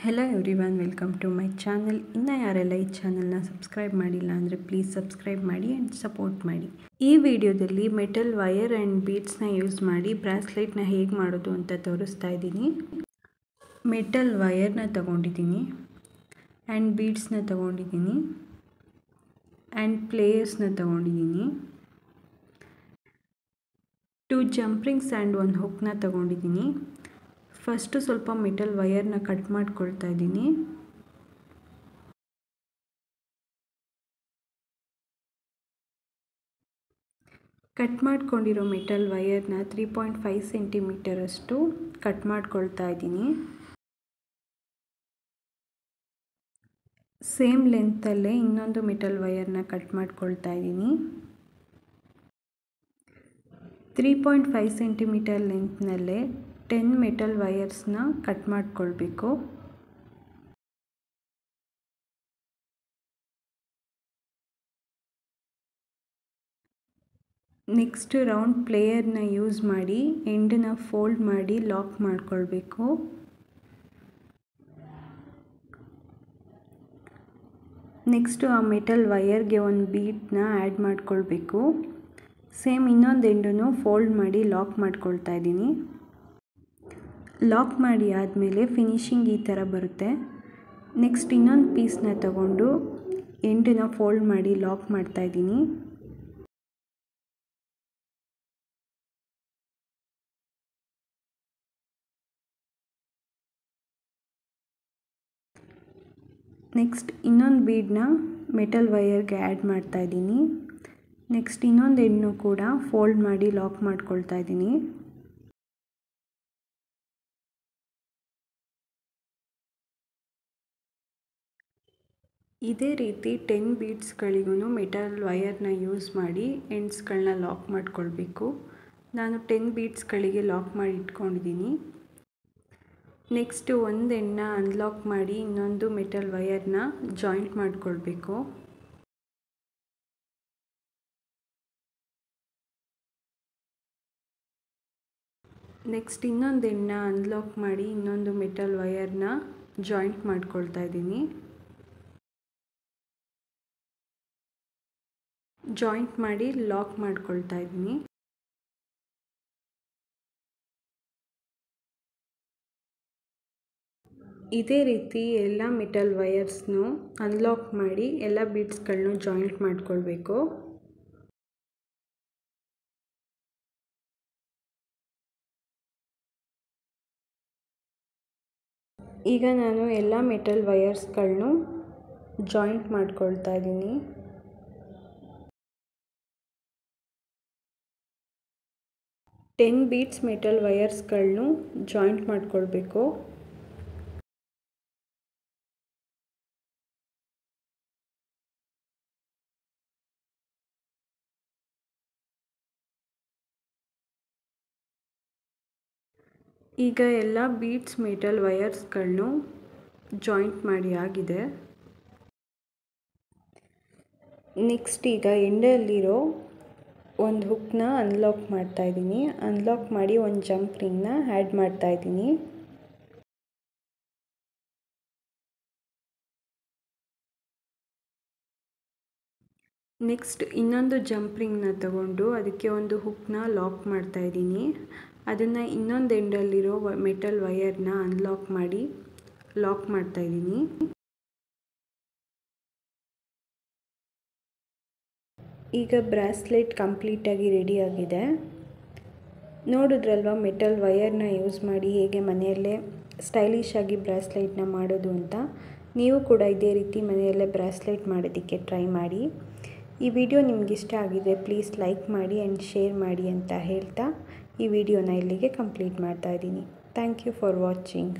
Hello everyone, welcome to my channel. ಇನ್ನು ಯಾರೆಲ್ಲ ಈ ಚಾನಲ್ನ ಸಬ್ಸ್ಕ್ರೈಬ್ ಮಾಡಿಲ್ಲ ಅಂದರೆ ಪ್ಲೀಸ್ ಸಬ್ಸ್ಕ್ರೈಬ್ ಮಾಡಿ ಆ್ಯಂಡ್ ಸಪೋರ್ಟ್ ಮಾಡಿ. ಈ ವಿಡಿಯೋದಲ್ಲಿ ಮೆಟಲ್ ವೈರ್ ಆ್ಯಂಡ್ ಬೀಡ್ಸ್ನ ಯೂಸ್ ಮಾಡಿ ಬ್ರಾಸ್ಲೆಟ್ನ ಹೇಗೆ ಮಾಡೋದು ಅಂತ ತೋರಿಸ್ತಾ ಇದ್ದೀನಿ. ಮೆಟಲ್ ವೈರ್ನ ತಗೊಂಡಿದ್ದೀನಿ ಆ್ಯಂಡ್ ಬೀಡ್ಸ್ನ ತಗೊಂಡಿದ್ದೀನಿ ಆ್ಯಂಡ್ ಪ್ಲೇಯರ್ಸ್ನ ತಗೊಂಡಿದ್ದೀನಿ. 2 ಜಂಪ್ರಿಂಗ್ಸ್ ಆ್ಯಂಡ್ 1 ಹುಕ್ನ ತಗೊಂಡಿದ್ದೀನಿ. ಫಸ್ಟು ಸ್ವಲ್ಪ ಮೆಟಲ್ ವೈರ್ನ ಕಟ್ ಮಾಡ್ಕೊಳ್ತಾ ಇದ್ದೀನಿ. ಕಟ್ ಮಾಡ್ಕೊಂಡಿರೋ ಮೆಟಲ್ ವೈರ್ನ 3.5 ಸೆಂಟಿಮೀಟರ್ ಅಷ್ಟು ಕಟ್ ಮಾಡ್ಕೊಳ್ತಾ ಇದ್ದೀನಿ. ಸೇಮ್ ಲೆಂತಲ್ಲೇ ಇನ್ನೊಂದು ಮೆಟಲ್ ವೈರ್ನ ಕಟ್ ಮಾಡ್ಕೊಳ್ತಾ ಇದ್ದೀನಿ. 3.5 ಸೆಂಟಿಮೀಟರ್ ಲೆಂತ್ನಲ್ಲೇ 10 ಮೆಟಲ್ ವೈರ್ಸ್ನ ಕಟ್ ಮಾಡ್ಕೊಳ್ಬೇಕು. ನೆಕ್ಸ್ಟ್ ರೌಂಡ್ ಪ್ಲೇಯರ್ನ ಯೂಸ್ ಮಾಡಿ ಎಂಡನ್ನ ಫೋಲ್ಡ್ ಮಾಡಿ ಲಾಕ್ ಮಾಡ್ಕೊಳ್ಬೇಕು. ನೆಕ್ಸ್ಟು ಆ ಮೆಟಲ್ ವೈರ್ಗೆ ಒಂದು ಬೀಡ್ನ ಆ್ಯಡ್ ಮಾಡ್ಕೊಳ್ಬೇಕು. ಸೇಮ್ ಇನ್ನೊಂದು ಎಂಡನ್ನು ಫೋಲ್ಡ್ ಮಾಡಿ ಲಾಕ್ ಮಾಡ್ಕೊಳ್ತಾ ಇದ್ದೀನಿ. ಲಾಕ್ ಮಾಡಿ ಆದಮೇಲೆ ಫಿನಿಶಿಂಗ್ ಈ ಥರ ಬರುತ್ತೆ. ನೆಕ್ಸ್ಟ್ ಇನ್ನೊಂದು ಪೀಸ್ನ ತಗೊಂಡು ಎಂಡನ್ನ ಫೋಲ್ಡ್ ಮಾಡಿ ಲಾಕ್ ಮಾಡ್ತಾ ಇದ್ದೀನಿ. ನೆಕ್ಸ್ಟ್ ಇನ್ನೊಂದು ಬೀಡನ್ನ ಮೆಟಲ್ ವೈರ್ಗೆ ಆ್ಯಡ್ ಮಾಡ್ತಾ ಇದ್ದೀನಿ. ನೆಕ್ಸ್ಟ್ ಇನ್ನೊಂದು ಎಂಡನ್ನು ಕೂಡ ಫೋಲ್ಡ್ ಮಾಡಿ ಲಾಕ್ ಮಾಡ್ಕೊಳ್ತಾ ಇದ್ದೀನಿ. ಇದೇ ರೀತಿ 10 ಬೀಡ್ಸ್ಗಳಿಗೂ ಮೆಟಲ್ ವೈರ್ನ ಯೂಸ್ ಮಾಡಿ ಎಂಡ್ಸ್ಗಳನ್ನ ಲಾಕ್ ಮಾಡ್ಕೊಳ್ಬೇಕು. ನಾನು 10 ಬೀಡ್ಸ್ಗಳಿಗೆ ಲಾಕ್ ಮಾಡಿ ಇಟ್ಕೊಂಡಿದ್ದೀನಿ. ನೆಕ್ಸ್ಟು ಒಂದು ಎಂಡನ್ನ ಅನ್ಲಾಕ್ ಮಾಡಿ ಇನ್ನೊಂದು ಮೆಟಲ್ ವೈರ್ನ ಜಾಯಿಂಟ್ ಮಾಡ್ಕೊಳ್ಬೇಕು. ನೆಕ್ಸ್ಟ್ ಇನ್ನೊಂದು ಎಂಡನ್ನ ಅನ್ಲಾಕ್ ಮಾಡಿ ಇನ್ನೊಂದು ಮೆಟಲ್ ವೈರ್ನ ಜಾಯಿಂಟ್ ಮಾಡ್ಕೊಳ್ತಾ ಇದ್ದೀನಿ. ಜಾಯಿಂಟ್ ಮಾಡಿ ಲಾಕ್ ಮಾಡ್ಕೊಳ್ತಾ ಇದ್ದೀನಿ. ಇದೇ ರೀತಿ ಎಲ್ಲ ಮೆಟಲ್ ವೈರ್ಸ್ನು ಅನ್ಲಾಕ್ ಮಾಡಿ ಎಲ್ಲ ಬೀಡ್ಸ್ಗಳನ್ನೂ ಜಾಯಿಂಟ್ ಮಾಡ್ಕೊಳ್ಬೇಕು. ಈಗ ನಾನು ಎಲ್ಲ ಮೆಟಲ್ ವೈರ್ಸ್ಗಳನ್ನೂ ಜಾಯಿಂಟ್ ಮಾಡ್ಕೊಳ್ತಾ ಇದ್ದೀನಿ. ಟೆನ್ ಬೀಡ್ಸ್ ಮೆಟಲ್ ವೈರ್ಸ್ಗಳನ್ನೂ ಜಾಯಿಂಟ್ ಮಾಡ್ಕೊಳ್ಬೇಕು. ಈಗ ಎಲ್ಲ ಬೀಡ್ಸ್ ಮೆಟಲ್ ವೈರ್ಸ್ಗಳನ್ನೂ ಜಾಯಿಂಟ್ ಮಾಡಿ ಆಗಿದೆ. ನೆಕ್ಸ್ಟ್ ಈಗ ಎಂಡಲ್ಲಿರೋ ಒಂದು ಹುಕ್ನ ಅನ್ಲಾಕ್ ಮಾಡ್ತಾ ಇದ್ದೀನಿ. ಅನ್ಲಾಕ್ ಮಾಡಿ ಒಂದು ಜಂಪ್ರಿಂಗ್ನ ಆ್ಯಡ್ ಮಾಡ್ತಾ ಇದ್ದೀನಿ. ನೆಕ್ಸ್ಟ್ ಇನ್ನೊಂದು ಜಂಪ್ರಿಂಗ್ನ ತಗೊಂಡು ಅದಕ್ಕೆ ಒಂದು ಹುಕ್ನ ಲಾಕ್ ಮಾಡ್ತಾ ಇದ್ದೀನಿ. ಅದನ್ನು ಇನ್ನೊಂದು ಎಂಡಲ್ಲಿರೋ ಮೆಟಲ್ ವೈರ್ನ ಅನ್ಲಾಕ್ ಮಾಡಿ ಲಾಕ್ ಮಾಡ್ತಾ ಇದ್ದೀನಿ. ಈಗ ಬ್ರಾಸ್ಲೆಟ್ ಕಂಪ್ಲೀಟಾಗಿ ರೆಡಿಯಾಗಿದೆ. ನೋಡಿದ್ರಲ್ವ ಮೆಟಲ್ ವೈರ್ನ ಯೂಸ್ ಮಾಡಿ ಹೇಗೆ ಮನೆಯಲ್ಲೇ ಸ್ಟೈಲಿಶ್ ಆಗಿ ಬ್ರಾಸ್ಲೆಟ್ನ ಮಾಡೋದು ಅಂತ. ನೀವು ಕೂಡ ಇದೇ ರೀತಿ ಮನೆಯಲ್ಲೇ ಬ್ರಾಸ್ಲೆಟ್ ಮಾಡೋದಕ್ಕೆ ಟ್ರೈ ಮಾಡಿ. ಈ ವಿಡಿಯೋ ನಿಮ್ಗೆ ಇಷ್ಟ ಆಗಿದೆ ಪ್ಲೀಸ್ ಲೈಕ್ ಮಾಡಿ ಆ್ಯಂಡ್ ಶೇರ್ ಮಾಡಿ ಅಂತ ಹೇಳ್ತಾ ಈ ವಿಡಿಯೋನ ಇಲ್ಲಿಗೆ ಕಂಪ್ಲೀಟ್ ಮಾಡ್ತಾ ಇದ್ದೀನಿ. Thank you for watching.